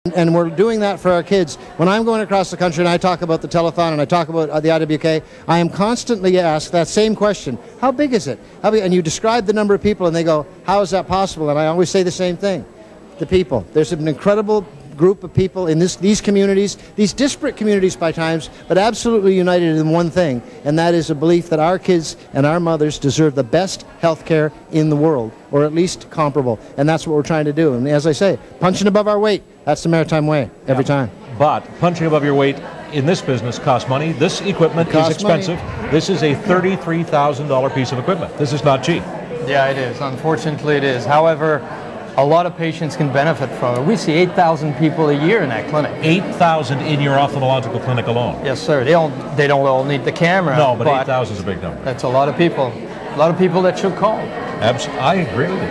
And we're doing that for our kids. When I'm going across the country and I talk about the telethon and I talk about the IWK, I am constantly asked that same question. How big is it? How big? And you describe the number of people and they go, how is that possible? And I always say the same thing. The people. There's an incredible group of people in these communities, these disparate communities by times, but absolutely united in one thing, and that is a belief that our kids and our mothers deserve the best health care in the world, or at least comparable, and that's what we're trying to do. And as I say, punching above our weight, that's the maritime way, every time. But punching above your weight in this business costs money. This equipment is expensive. This is a $33,000 piece of equipment. This is not cheap. Yeah, it is. Unfortunately, it is. However, a lot of patients can benefit from it. We see 8,000 people a year in that clinic. 8,000 in your ophthalmological clinic alone? Yes, sir. They don't all need the camera. No, but 8,000 is a big number. That's a lot of people. A lot of people that should call. I agree with you.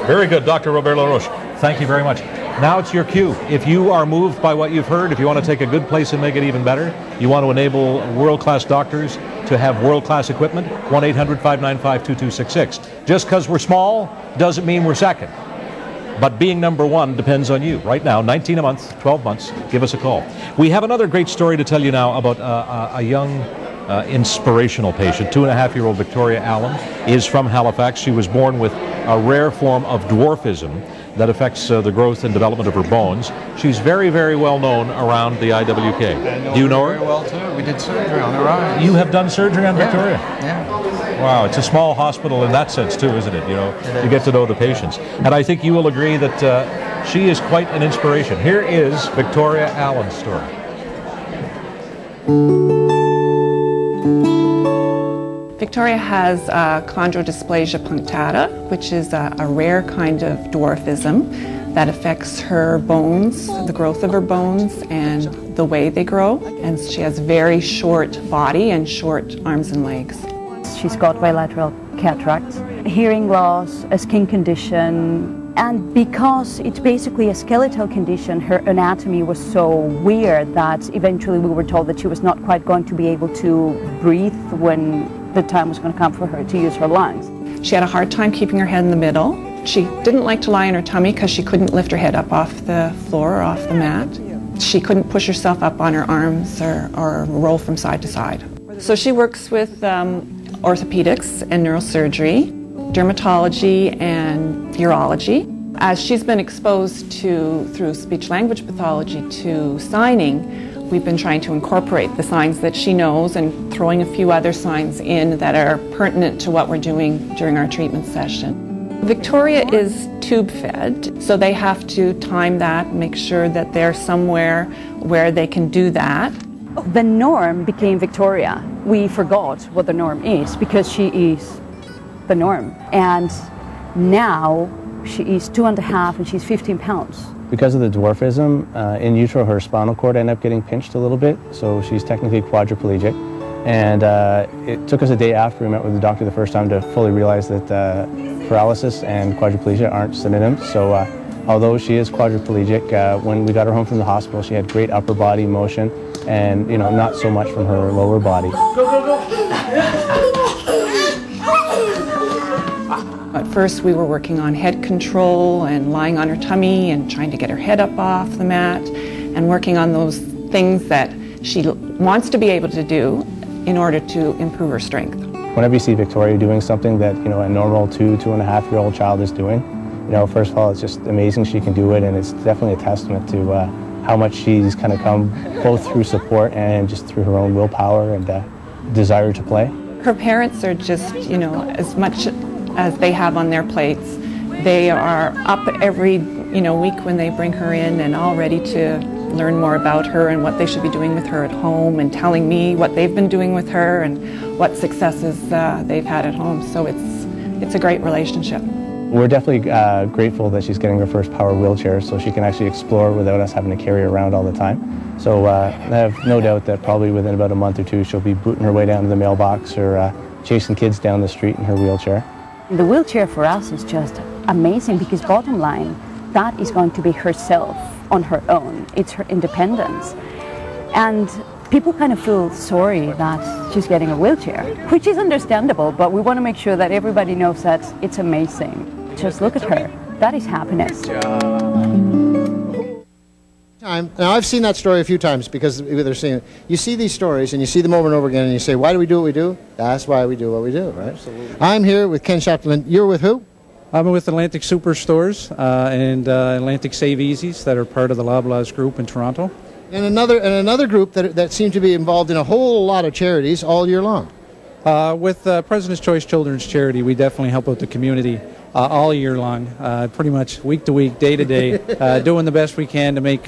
Very good, Dr. Robert LaRoche. Thank you very much. Now it's your cue. If you are moved by what you've heard, if you want to take a good place and make it even better, you want to enable world-class doctors to have world-class equipment, 1-800-595-2266. Just because we're small doesn't mean we're second. But being number one depends on you. Right now, 19 a month, 12 months, give us a call. We have another great story to tell you now about a young, inspirational patient. 2.5-year-old Victoria Allen is from Halifax. She was born with a rare form of dwarfism that affects the growth and development of her bones. She's very, very well known around the IWK. Do you know her? Very well, too. We did surgery on her eyes. You have done surgery on Victoria? Yeah. Wow, it's a small hospital in that sense too, isn't it? You know, you get to know the patients. And I think you will agree that she is quite an inspiration. Here is Victoria Allen's story. Victoria has chondrodysplasia punctata, which is a rare kind of dwarfism that affects her bones, the growth of her bones, and the way they grow. And she has very short body and short arms and legs. She's got bilateral cataracts, hearing loss, a skin condition, and because it's basically a skeletal condition, her anatomy was so weird that eventually we were told that she was not quite going to be able to breathe when the time was going to come for her to use her lungs. She had a hard time keeping her head in the middle. She didn't like to lie on her tummy because she couldn't lift her head up off the floor or off the mat. She couldn't push herself up on her arms or roll from side to side. So she works with orthopedics and neurosurgery, dermatology and urology. As she's been exposed to, through speech-language pathology, to signing, we've been trying to incorporate the signs that she knows and throwing a few other signs in that are pertinent to what we're doing during our treatment session. Victoria is tube-fed, so they have to time that, make sure that they're somewhere where they can do that. The norm became Victoria. We forgot what the norm is because she is the norm. And now she is 2.5 and she's 15 pounds. Because of the dwarfism, in utero her spinal cord ended up getting pinched a little bit, so she's technically quadriplegic. And it took us a day after we met with the doctor the first time to fully realize that paralysis and quadriplegia aren't synonyms. So although she is quadriplegic, when we got her home from the hospital, she had great upper body motion and, you know, not so much from her lower body. At first we were working on head control and lying on her tummy and trying to get her head up off the mat and working on those things that she wants to be able to do in order to improve her strength. Whenever you see Victoria doing something that, you know, a normal 2.5-year-old child is doing, you know, first of all, it's just amazing she can do it, and it's definitely a testament to how much she's kind of come both through support and just through her own willpower and desire to play. Her parents are just, you know, as much as they have on their plates. They are up every, you know, week when they bring her in and all ready to learn more about her and what they should be doing with her at home and telling me what they've been doing with her and what successes they've had at home. So it's a great relationship. We're definitely grateful that she's getting her first power wheelchair so she can actually explore without us having to carry her around all the time. So I have no doubt that probably within about a month or two she'll be booting her way down to the mailbox or chasing kids down the street in her wheelchair. The wheelchair for us is just amazing because bottom line, that is going to be herself on her own. It's her independence. And people kind of feel sorry that she's getting a wheelchair, which is understandable, but we want to make sure that everybody knows that it's amazing. Just look at her. That is happiness. Now, I've seen that story a few times because they're seeing it. You see these stories and you see them over and over again and you say, why do we do what we do? That's why we do what we do, right? Absolutely. I'm here with Ken Shapton. You're with who? I'm with Atlantic Superstores and Atlantic Save Easies that are part of the Loblaws group in Toronto. And another group that seems to be involved in a whole lot of charities all year long. With President's Choice Children's Charity, we definitely help out the community all year long, pretty much week to week, day to day, doing the best we can to make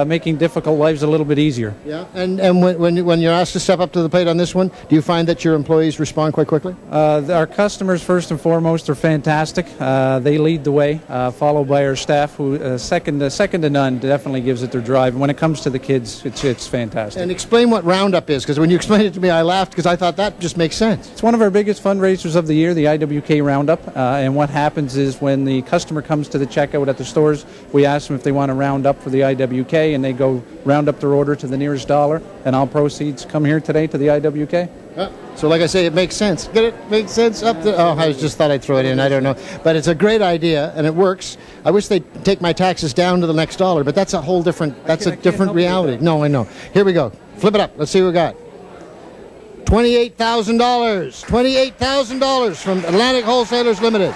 making difficult lives a little bit easier. Yeah, and when you're asked to step up to the plate on this one, do you find that your employees respond quite quickly? Our customers, first and foremost, are fantastic. They lead the way, followed by our staff, who second to none, definitely gives it their drive. And when it comes to the kids, it's fantastic. And explain what Roundup is, because when you explained it to me, I laughed because I thought that just makes sense. It's one of our biggest fundraisers of the year, the IWK Roundup, and what happens is when the customer comes to the checkout at the stores, we ask them if they want to round up for the IWK, and they go round up their order to the nearest dollar, and all proceeds come here today to the IWK. So like I say, it makes sense. Get it? Makes sense? Up the, oh, I just thought I'd throw it in. I don't know. But it's a great idea, and it works. I wish they'd take my taxes down to the next dollar, but that's a whole different, that's a different reality. No, I know. Here we go. Flip it up. Let's see what we got. $28,000. $28,000 from Atlantic Wholesalers Limited.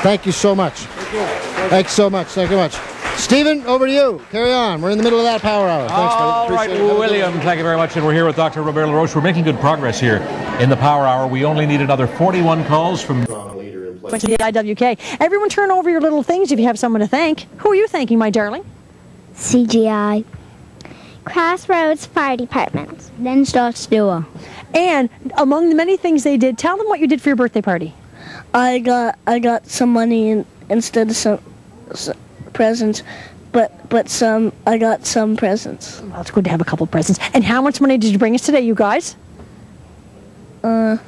Thank you so much. Thank you. Thanks so much. Thank you much. Stephen, over to you. Carry on. We're in the middle of that power hour. Thanks, all right, William, thank you very much. And we're here with Dr. Robert LaRoche. We're making good progress here in the power hour. We only need another 41 calls from to the IWK. Everyone turn over your little things if you have someone to thank. Who are you thanking, my darling? CGI. Crossroads Fire Department. Then Starts Duo. And among the many things they did, tell them what you did for your birthday party. I got some money instead of some presents, but I got some presents. Well, it's good to have a couple presents. And how much money did you bring us today, you guys? Go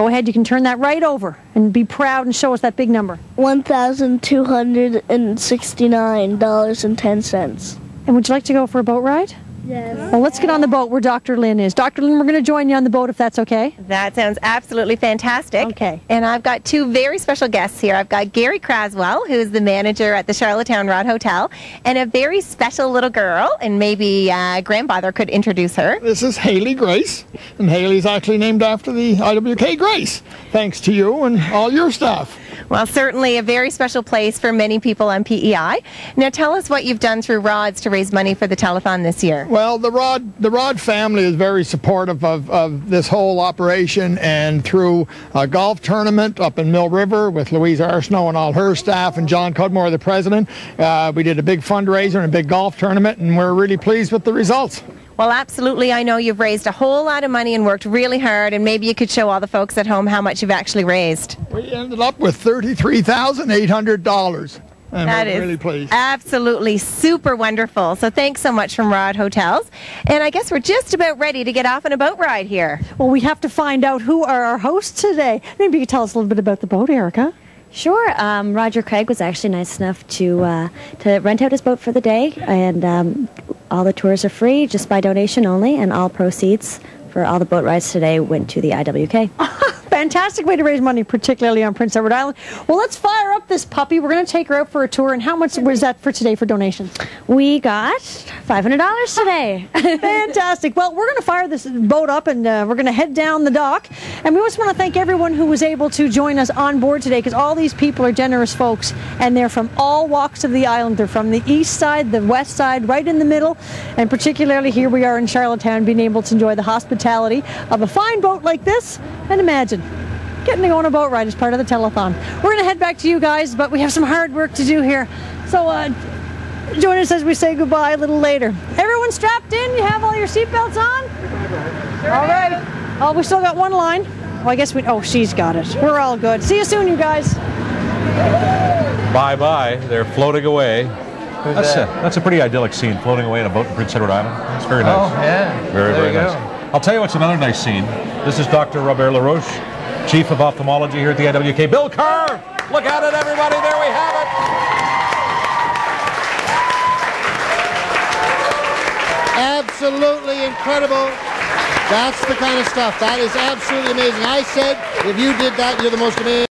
ahead, you can turn that right over and be proud and show us that big number. $1,269.10. And would you like to go for a boat ride? Yes. Well, let's get on the boat where Dr. Lynn is. Dr. Lynn, we're going to join you on the boat if that's okay. That sounds absolutely fantastic. Okay. And I've got two very special guests here. I've got Gary Craswell, who's the manager at the Charlottetown Rod Hotel, and a very special little girl, and maybe grandfather could introduce her. This is Haley Grace, and Haley's actually named after the IWK Grace, thanks to you and all your staff. Well, certainly a very special place for many people on PEI. Now tell us what you've done through Rods to raise money for the telethon this year. Well, the Rod family is very supportive of this whole operation, and through a golf tournament up in Mill River with Louise Arsenault and all her staff and John Cudmore, the president, we did a big fundraiser and a big golf tournament, and we're really pleased with the results. Well, absolutely. I know you've raised a whole lot of money and worked really hard, and maybe you could show all the folks at home how much you've actually raised. We ended up with $33,800. And that we're is really pleased. Absolutely super wonderful. So thanks so much from Rod Hotels. And I guess we're just about ready to get off on a boat ride here. Well, we have to find out who are our hosts today. Maybe you could tell us a little bit about the boat, Erica. Sure. Roger Craig was actually nice enough to rent out his boat for the day, and all the tours are free, just by donation only, and all proceeds for all the boat rides today went to the IWK. Fantastic way to raise money, particularly on Prince Edward Island. Well, let's fire up this puppy. We're going to take her out for a tour. And how much was that for today for donations? We got $500 today. Fantastic. Well, we're going to fire this boat up, and we're going to head down the dock. And we just want to thank everyone who was able to join us on board today, because all these people are generous folks, and they're from all walks of the island. They're from the east side, the west side, right in the middle, and particularly here we are in Charlottetown, being able to enjoy the hospitality of a fine boat like this. And imagine getting to go on a boat ride as part of the telethon. We're going to head back to you guys, but we have some hard work to do here. So join us as we say goodbye a little later. Everyone strapped in? You have all your seatbelts on? Sure. All right. Oh, we still got one line. Oh, I guess oh, she's got it. We're all good. See you soon, you guys. Bye-bye. They're floating away. That's a pretty idyllic scene, floating away in a boat in Prince Edward Island. It's very nice. Oh, yeah. Very, very nice. I'll tell you what's another nice scene. This is Dr. Robert LaRoche, Chief of Ophthalmology here at the IWK. Bill Kerr! Look at it, everybody. There we have it. Absolutely incredible. That's the kind of stuff. That is absolutely amazing. I said, if you did that, you're the most amazing.